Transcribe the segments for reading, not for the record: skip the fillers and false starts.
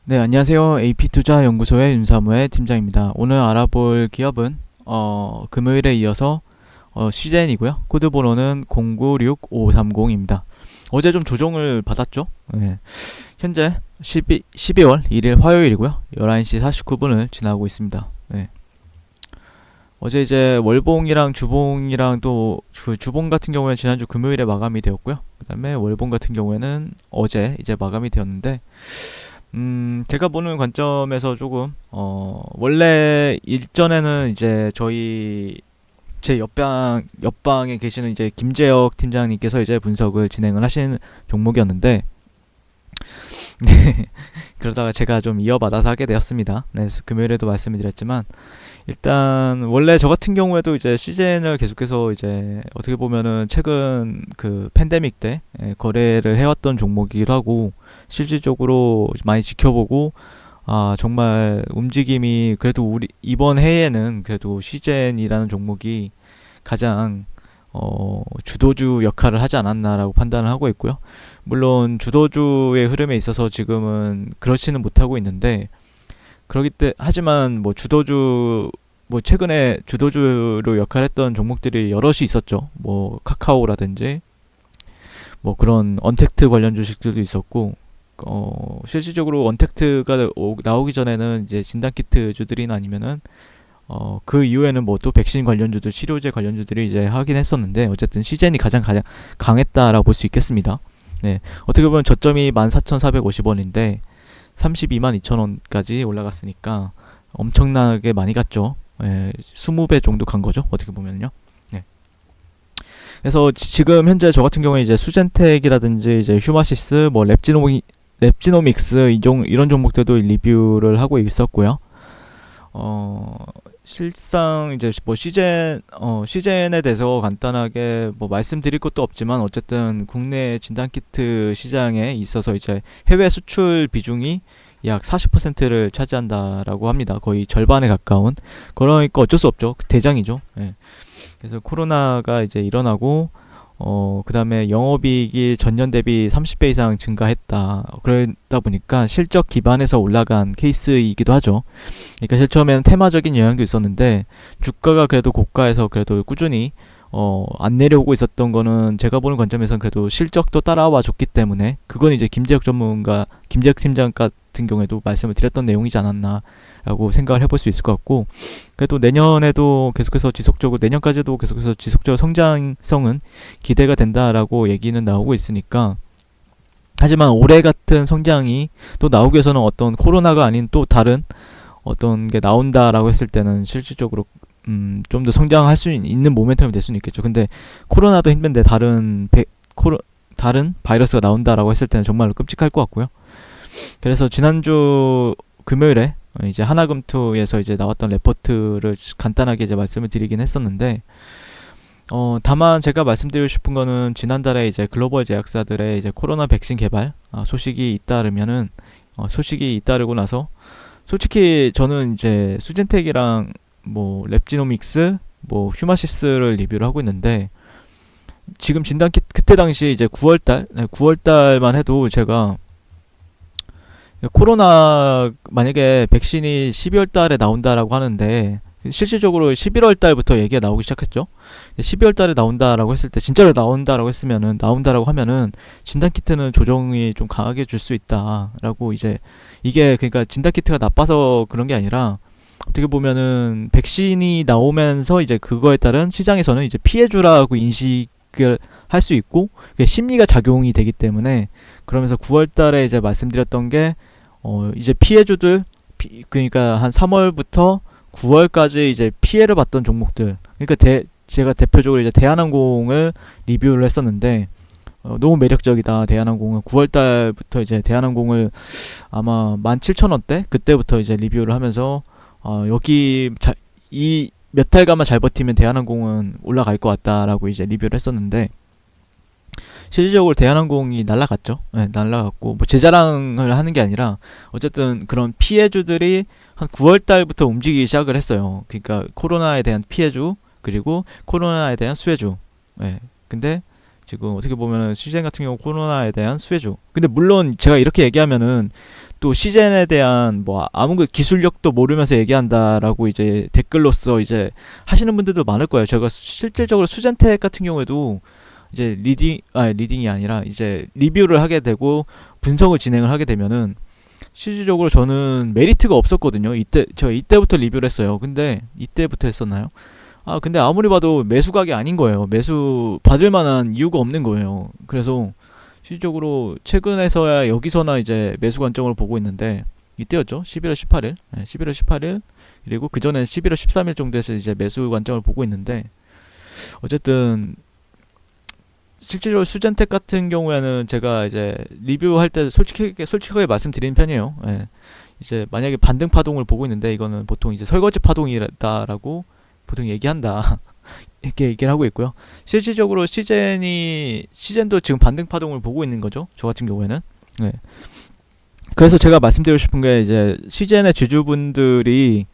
네, 안녕하세요. AP투자연구소의 윤사무의 팀장입니다. 오늘 알아볼 기업은 금요일에 이어서 CJN이고요. 코드 번호는 096530입니다. 어제 좀 조정을 받았죠. 네. 현재 12월 1일 화요일이고요. 11시 49분을 지나고 있습니다. 네. 어제 이제 월봉이랑 주봉이랑 또 그 주봉 같은 경우에는 지난주 금요일에 마감이 되었고요. 그 다음에 월봉 같은 경우에는 어제 이제 마감이 되었는데 제가 보는 관점에서 조금, 원래 일전에는 이제 제 옆방에 계시는 이제 김재혁 팀장님께서 이제 분석을 진행을 하신 종목이었는데, 네, 그러다가 제가 좀 이어받아서 하게 되었습니다. 네, 금요일에도 말씀을 드렸지만, 일단, 원래 저 같은 경우에도 이제 CJN을 계속해서 이제 어떻게 보면은 최근 그 팬데믹 때 거래를 해왔던 종목이기도 하고, 실질적으로 많이 지켜보고 정말 움직임이 그래도 우리 이번 해에는 그래도 CJN이라는 종목이 가장 주도주 역할을 하지 않았나라고 판단을 하고 있고요. 물론 주도주의 흐름에 있어서 지금은 그렇지는 못하고 있는데 하지만 뭐 주도주 뭐 최근에 주도주로 역할했던 종목들이 여럿이 있었죠. 뭐 카카오라든지 뭐 그런 언택트 관련 주식들도 있었고, 실질적으로 언택트가 나오기 전에는 이제 진단키트 주들이나 아니면은 그 이후에는 뭐 또 백신 관련주들, 치료제 관련주들이 이제 하긴 했었는데, 어쨌든 시젠이 가장 강했다라고 볼 수 있겠습니다. 네, 어떻게 보면 저점이 14,450원인데 32만 2천원까지 올라갔으니까 엄청나게 많이 갔죠. 예, 20배 정도 간 거죠. 어떻게 보면요. 네. 그래서 지금 현재 저 같은 경우에 이제 수젠텍이라든지 이제 휴마시스, 뭐 랩지노믹스 이런 종목들도 리뷰를 하고 있었고요. 실상 이제 뭐 CJN에 대해서 간단하게 뭐 말씀드릴 것도 없지만, 어쨌든 국내 진단키트 시장에 있어서 이제 해외 수출 비중이 약 40%를 차지한다라고 합니다. 거의 절반에 가까운. 그러니까 어쩔 수 없죠. 대장이죠. 예. 그래서 코로나가 이제 일어나고 그 다음에 영업이익이 전년 대비 30배 이상 증가했다. 그러다 보니까 실적 기반에서 올라간 케이스이기도 하죠. 그러니까 제일 처음에는 테마적인 영향도 있었는데, 주가가 그래도 고가에서 그래도 꾸준히 안 내려오고 있었던 거는 제가 보는 관점에서는 그래도 실적도 따라와 줬기 때문에, 그건 이제 김재혁 팀장 같은 경우에도 말씀을 드렸던 내용이지 않았나라고 생각을 해볼 수 있을 것 같고, 그래도 내년에도 계속해서 내년까지도 계속해서 지속적으로 성장성은 기대가 된다라고 얘기는 나오고 있으니까. 하지만 올해 같은 성장이 또 나오기 위해서는 어떤 코로나가 아닌 또 다른 어떤 게 나온다라고 했을 때는 실질적으로 좀 더 성장할 수 있는 모멘텀이 될 수는 있겠죠. 근데 코로나도 힘든데 다른 바이러스가 나온다라고 했을 때는 정말로 끔찍할 것 같고요. 그래서 지난주 금요일에 이제 하나금투에서 이제 나왔던 레포트를 간단하게 이제 말씀을 드리긴 했었는데, 다만 제가 말씀드리고 싶은 거는, 지난달에 이제 글로벌 제약사들의 이제 코로나 백신 개발 소식이 잇따르고 나서, 솔직히 저는 이제 수젠텍이랑 뭐 랩지노믹스, 뭐 휴마시스를 리뷰를 하고 있는데, 지금 진단키트 그때 당시 이제 9월달만 해도 제가 코로나 만약에 백신이 12월 달에 나온다라고 하는데, 실질적으로 11월 달부터 얘기가 나오기 시작했죠. 12월 달에 나온다라고 했을 때, 진짜로 나온다라고 하면은 진단키트는 조정이 좀 강하게 줄 수 있다라고, 이제 이게 그러니까 진단키트가 나빠서 그런 게 아니라, 어떻게 보면은 백신이 나오면서 이제 그거에 따른 시장에서는 이제 피해주라고 인식을 할 수 있고, 심리가 작용이 되기 때문에, 그러면서 9월달에 이제 말씀드렸던 게 이제 피해주들, 그러니까 한 3월부터 9월까지 이제 피해를 봤던 종목들, 그러니까 제가 대표적으로 이제 대한항공을 리뷰를 했었는데, 너무 매력적이다. 대한항공은 9월달부터 이제 대한항공을 아마 17,000원대 그때부터 이제 리뷰를 하면서, 이 몇 달간만 잘 버티면 대한항공은 올라갈 것 같다라고 이제 리뷰를 했었는데, 실질적으로 대한항공이 날라갔죠. 네, 날라갔고, 뭐 제 자랑을 하는 게 아니라 어쨌든 그런 피해주들이 한 9월 달부터 움직이기 시작을 했어요. 그러니까 코로나에 대한 피해주, 그리고 코로나에 대한 수혜주. 네. 근데 지금 어떻게 보면은 시즌 같은 경우 코로나에 대한 수혜주. 근데 물론 제가 이렇게 얘기하면은 또 시젠에 대한 뭐 아무 기술력도 모르면서 얘기한다라고 이제 댓글로서 이제 하시는 분들도 많을 거예요. 제가 실질적으로 수젠텍 같은 경우에도 이제 리딩이 아니라 이제 리뷰를 하게 되고 분석을 진행을 하게 되면은 실질적으로 저는 메리트가 없었거든요. 제가 이때부터 리뷰를 했어요. 근데 이때부터 했었나요? 근데 아무리 봐도 매수각이 아닌 거예요. 매수 받을 만한 이유가 없는 거예요. 그래서 실질적으로 최근에서야 여기서나 이제 매수 관점을 보고 있는데, 이때였죠. 11월 18일. 네, 11월 18일. 그리고 그 전에 11월 13일 정도에서 이제 매수 관점을 보고 있는데, 어쨌든 실질적으로 수젠텍 같은 경우에는 제가 이제 리뷰할 때 솔직하게 말씀드리는 편이에요. 예. 이제 만약에 반등 파동을 보고 있는데, 이거는 보통 이제 설거지 파동이다라고 보통 얘기한다. 이렇게 얘기를 하고 있고요. 실질적으로 시젠도 지금 반등 파동을 보고 있는 거죠. 저 같은 경우에는. 네. 그래서 제가 말씀드리고 싶은 게, 이제 시젠의 주주분들이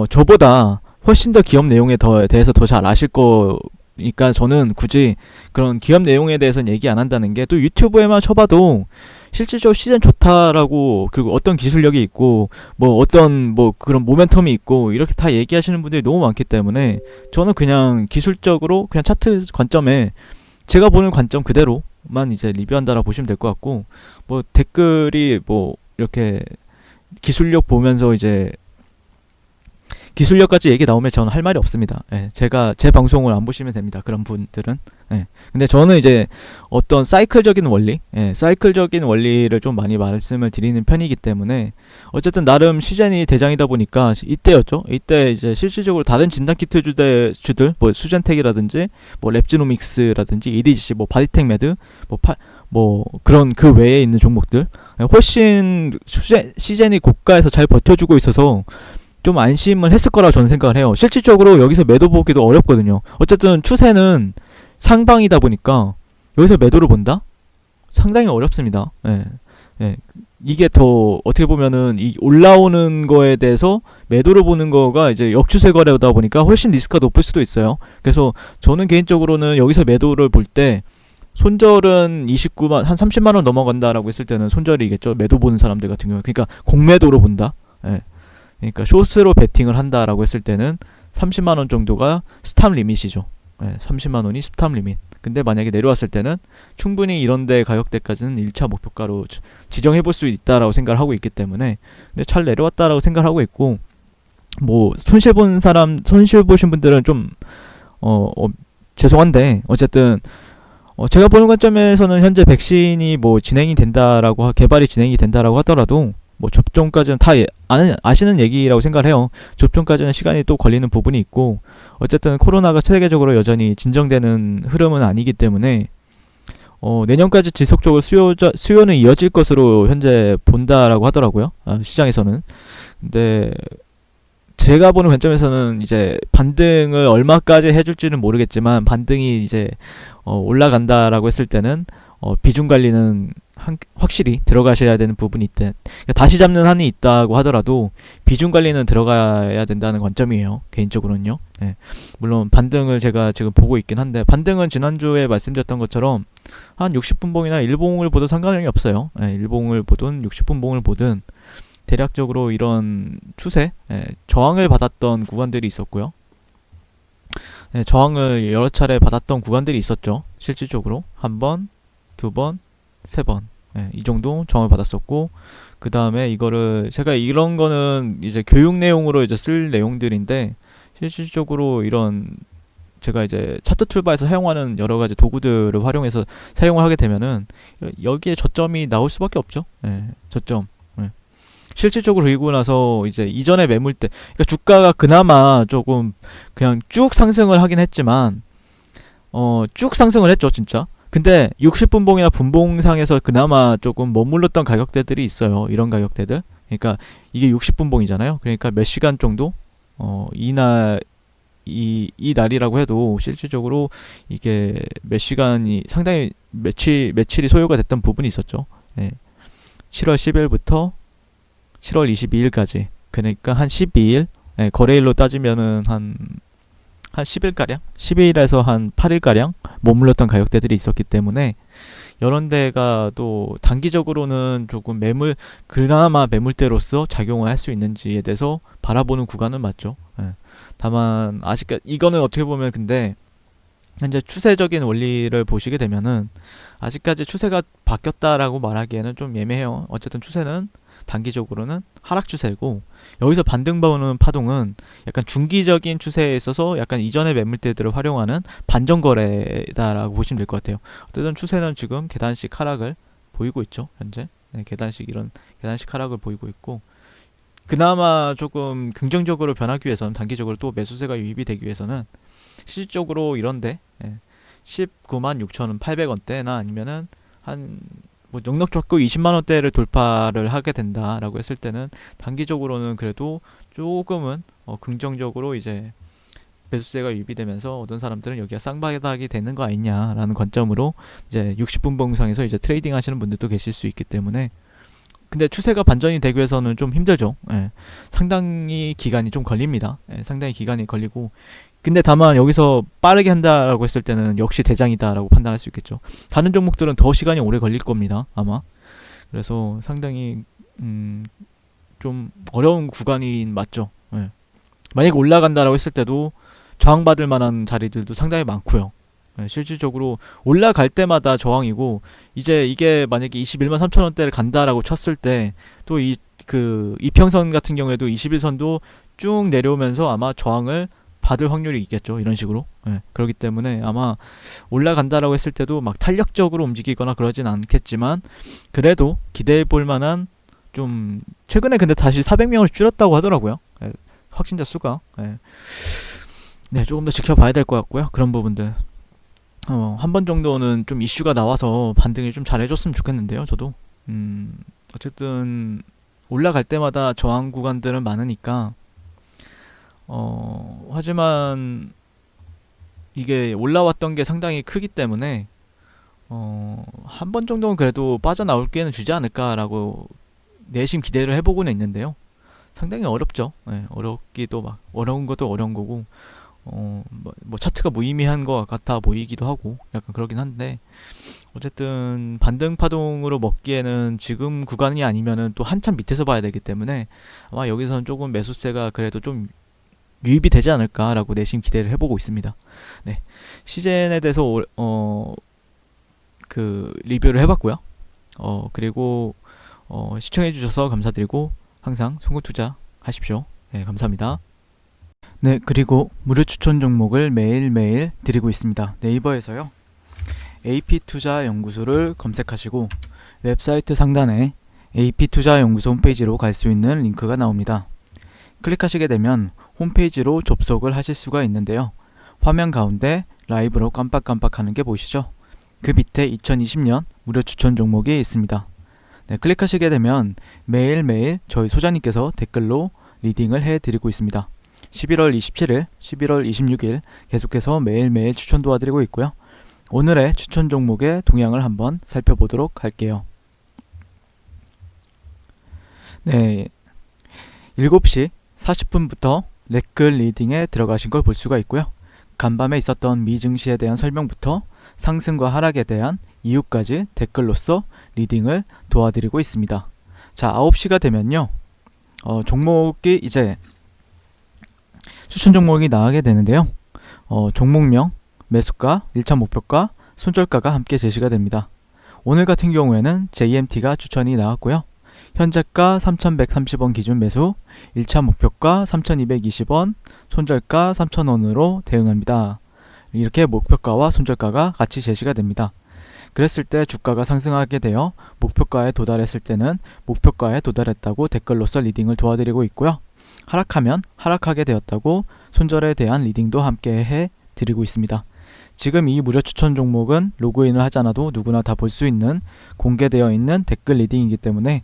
저보다 훨씬 더 기업 내용에 대해서 더 잘 아실 거니까 저는 굳이 그런 기업 내용에 대해서는 얘기 안 한다는 게, 또 유튜브에만 쳐봐도 실질적으로 시즌 좋다라고, 그리고 어떤 기술력이 있고 뭐 어떤 뭐 그런 모멘텀이 있고 이렇게 다 얘기하시는 분들이 너무 많기 때문에, 저는 그냥 기술적으로 그냥 차트 관점에 제가 보는 관점 그대로만 이제 리뷰한다라고 보시면 될 것 같고, 뭐 댓글이 뭐 이렇게 기술력 보면서 이제 기술력까지 얘기 나오면 저는 할 말이 없습니다. 예, 제가 제 방송을 안 보시면 됩니다. 그런 분들은. 예. 근데 저는 이제 어떤 사이클적인 원리를 좀 많이 말씀을 드리는 편이기 때문에, 어쨌든 나름 시젠이 대장이다 보니까 이때였죠. 이때 이제 실질적으로 다른 진단키트 주들, 뭐 수젠텍이라든지 뭐 랩지노믹스라든지 EDGC, 뭐 바디텍 매드, 뭐 그런 그 외에 있는 종목들 훨씬 시젠이 고가에서 잘 버텨주고 있어서 좀 안심을 했을 거라고 저는 생각을 해요. 실질적으로 여기서 매도 보기도 어렵거든요. 어쨌든 추세는 상방이다 보니까 여기서 매도를 본다? 상당히 어렵습니다. 예. 예. 이게 더 어떻게 보면은 이 올라오는 거에 대해서 매도를 보는 거가 이제 역추세 거래다 보니까 훨씬 리스크가 높을 수도 있어요. 그래서 저는 개인적으로는 여기서 매도를 볼 때, 손절은 29만, 한 30만원 넘어간다라고 했을 때는 손절이겠죠. 매도 보는 사람들 같은 경우. 그러니까 공매도로 본다. 예. 그러니까 숏으로 베팅을 한다라고 했을 때는 30만원 정도가 스탑 리밋이죠. 네, 30만원이 스탑 리밋. 근데 만약에 내려왔을 때는 충분히 이런데 가격대까지는 1차 목표가로 지정해볼 수 있다라고 생각을 하고 있기 때문에, 근데 잘 내려왔다라고 생각을 하고 있고, 뭐 손실 보신 분들은 좀 죄송한데, 어쨌든 제가 보는 관점에서는 현재 백신이 뭐 개발이 진행이 된다라고 하더라도, 뭐 접종까지는 다 아시는 얘기라고 생각을 해요. 접종까지는 시간이 또 걸리는 부분이 있고, 어쨌든 코로나가 세계적으로 여전히 진정되는 흐름은 아니기 때문에 내년까지 지속적으로 수요는 이어질 것으로 현재 본다라고 하더라고요. 시장에서는. 근데 제가 보는 관점에서는 이제 반등을 얼마까지 해줄지는 모르겠지만, 반등이 이제 올라간다라고 했을 때는 비중 관리는 확실히 들어가셔야 되는 부분이 있대. 그러니까 다시 잡는 한이 있다고 하더라도 비중 관리는 들어가야 된다는 관점이에요. 개인적으로는요. 네. 물론 반등을 제가 지금 보고 있긴 한데, 반등은 지난주에 말씀드렸던 것처럼 한 60분봉이나 일봉을 보든 상관이 없어요. 네, 일봉을 보든 60분봉을 보든 대략적으로 이런 추세, 저항을 받았던 구간들이 있었고요. 네, 저항을 여러 차례 받았던 구간들이 있었죠. 실질적으로 한 번, 두 번, 세 번, 이 정도 저항을 받았었고, 그 다음에 이거를 제가 이런 거는 이제 교육 내용으로 이제 쓸 내용들인데, 실질적으로 이런 제가 이제 차트 툴바에서 사용하는 여러 가지 도구들을 활용해서 사용을 하게 되면은 여기에 저점이 나올 수밖에 없죠. 저점. 실질적으로 그리고 나서 이제 이전에 매물대, 그러니까 주가가 그나마 조금 그냥 쭉 상승을 하긴 했지만, 쭉 상승을 했죠, 진짜. 근데 60분봉이나 분봉상에서 그나마 조금 머물렀던 가격대들이 있어요. 이런 가격대들. 그러니까 이게 60분봉이잖아요. 그러니까 몇 시간 정도 이 날이라고 해도 실질적으로 이게 몇 시간이 상당히 며칠이 소요가 됐던 부분이 있었죠. 7월 10일부터 7월 22일까지. 그러니까 한 12일, 거래일로 따지면은 한 10일가량? 12일에서 한 8일가량 머물렀던 가격대들이 있었기 때문에, 이런 데가 또 단기적으로는 조금 그나마 매물대로서 작용을 할 수 있는지에 대해서 바라보는 구간은 맞죠. 예. 다만 아직까지 이거는 어떻게 보면 근데 현재 추세적인 원리를 보시게 되면은 아직까지 추세가 바뀌었다라고 말하기에는 좀 애매해요. 어쨌든 추세는 단기적으로는 하락 추세고, 여기서 반등보는 파동은 약간 중기적인 추세에 있어서 약간 이전의 매물대들을 활용하는 반전 거래다라고 보시면 될 것 같아요. 어쨌든 추세는 지금 계단식 하락을 보이고 있죠. 현재 네, 계단식 하락을 보이고 있고, 그나마 조금 긍정적으로 변하기 위해서는 단기적으로 또 매수세가 유입이 되기 위해서는 실질적으로 이런데 196,800원대나 아니면은 한 뭐 넉넉 잡고 20만원대를 돌파를 하게 된다라고 했을 때는 단기적으로는 그래도 조금은 긍정적으로 이제 매수세가 유입이 되면서 어떤 사람들은 여기가 쌍바닥이 되는 거 아니냐라는 관점으로 이제 60분 봉상에서 이제 트레이딩 하시는 분들도 계실 수 있기 때문에, 근데 추세가 반전이 되기 위해서는 좀 힘들죠. 예. 상당히 기간이 좀 걸립니다. 예, 상당히 기간이 걸리고, 근데 다만 여기서 빠르게 한다라고 했을 때는 역시 대장이다라고 판단할 수 있겠죠. 다른 종목들은 더 시간이 오래 걸릴 겁니다, 아마. 그래서 상당히 좀 어려운 구간이 맞죠. 예. 만약에 올라간다라고 했을 때도 저항받을 만한 자리들도 상당히 많고요. 예, 실질적으로 올라갈 때마다 저항이고, 이제 이게 만약에 21만 3천원대를 간다라고 쳤을 때 또 이평선 같은 경우에도 21선도 쭉 내려오면서 아마 저항을 받을 확률이 있겠죠. 이런 식으로. 예, 그렇기 때문에 아마 올라간다라고 했을 때도 막 탄력적으로 움직이거나 그러진 않겠지만, 그래도 기대해 볼 만한, 좀 최근에 근데 다시 400명을 줄였다고 하더라고요. 예, 확진자 수가. 예. 네, 조금 더 지켜봐야 될 것 같고요. 그런 부분들. 한 번 정도는 좀 이슈가 나와서 반등을 좀 잘해줬으면 좋겠는데요. 저도. 어쨌든 올라갈 때마다 저항 구간들은 많으니까, 하지만 이게 올라왔던 게 상당히 크기 때문에 한 번 정도는 그래도 빠져나올 기회는 주지 않을까라고 내심 기대를 해보고는 있는데요. 상당히 어렵죠. 예, 어렵기도 막 어려운 것도 어려운 거고, 뭐 차트가 무의미한 것 같아 보이기도 하고 약간 그러긴 한데, 어쨌든 반등 파동으로 먹기에는 지금 구간이 아니면은 또 한참 밑에서 봐야 되기 때문에 아마 여기서는 조금 매수세가 그래도 좀 유입이 되지 않을까라고 내심 기대를 해보고 있습니다. 네, 시젠에 대해서 리뷰를 해봤고요. 그리고 시청해주셔서 감사드리고 항상 송구 투자 하십시오. 네, 감사합니다. 네, 그리고 무료 추천 종목을 매일매일 드리고 있습니다. 네이버에서요, AP투자연구소를 검색하시고 웹사이트 상단에 AP투자연구소 홈페이지로 갈 수 있는 링크가 나옵니다. 클릭하시게 되면 홈페이지로 접속을 하실 수가 있는데요. 화면 가운데 라이브로 깜빡깜빡하는 게 보이시죠? 그 밑에 2020년 무료 추천 종목이 있습니다. 네, 클릭하시게 되면 매일매일 저희 소장님께서 댓글로 리딩을 해드리고 있습니다. 11월 27일, 11월 26일 계속해서 매일매일 추천 도와드리고 있고요. 오늘의 추천 종목의 동향을 한번 살펴보도록 할게요. 네, 7시 40분부터 레클 리딩에 들어가신 걸 볼 수가 있고요. 간밤에 있었던 미 증시에 대한 설명부터 상승과 하락에 대한 이유까지 댓글로서 리딩을 도와드리고 있습니다. 자, 9시가 되면요, 종목이 이제 추천 종목이 나가게 되는데요. 종목명, 매수가, 1차 목표가, 손절가가 함께 제시가 됩니다. 오늘 같은 경우에는 JMT가 추천이 나왔고요. 현재가 3,130원 기준 매수, 1차 목표가 3,220원, 손절가 3,000원으로 대응합니다. 이렇게 목표가와 손절가가 같이 제시가 됩니다. 그랬을 때 주가가 상승하게 되어 목표가에 도달했을 때는 목표가에 도달했다고 댓글로서 리딩을 도와드리고 있고요. 하락하면 하락하게 되었다고 손절에 대한 리딩도 함께 해드리고 있습니다. 지금 이 무료 추천 종목은 로그인을 하지 않아도 누구나 다 볼 수 있는 공개되어 있는 댓글 리딩이기 때문에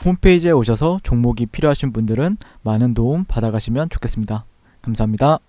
홈페이지에 오셔서 종목이 필요하신 분들은 많은 도움 받아가시면 좋겠습니다. 감사합니다.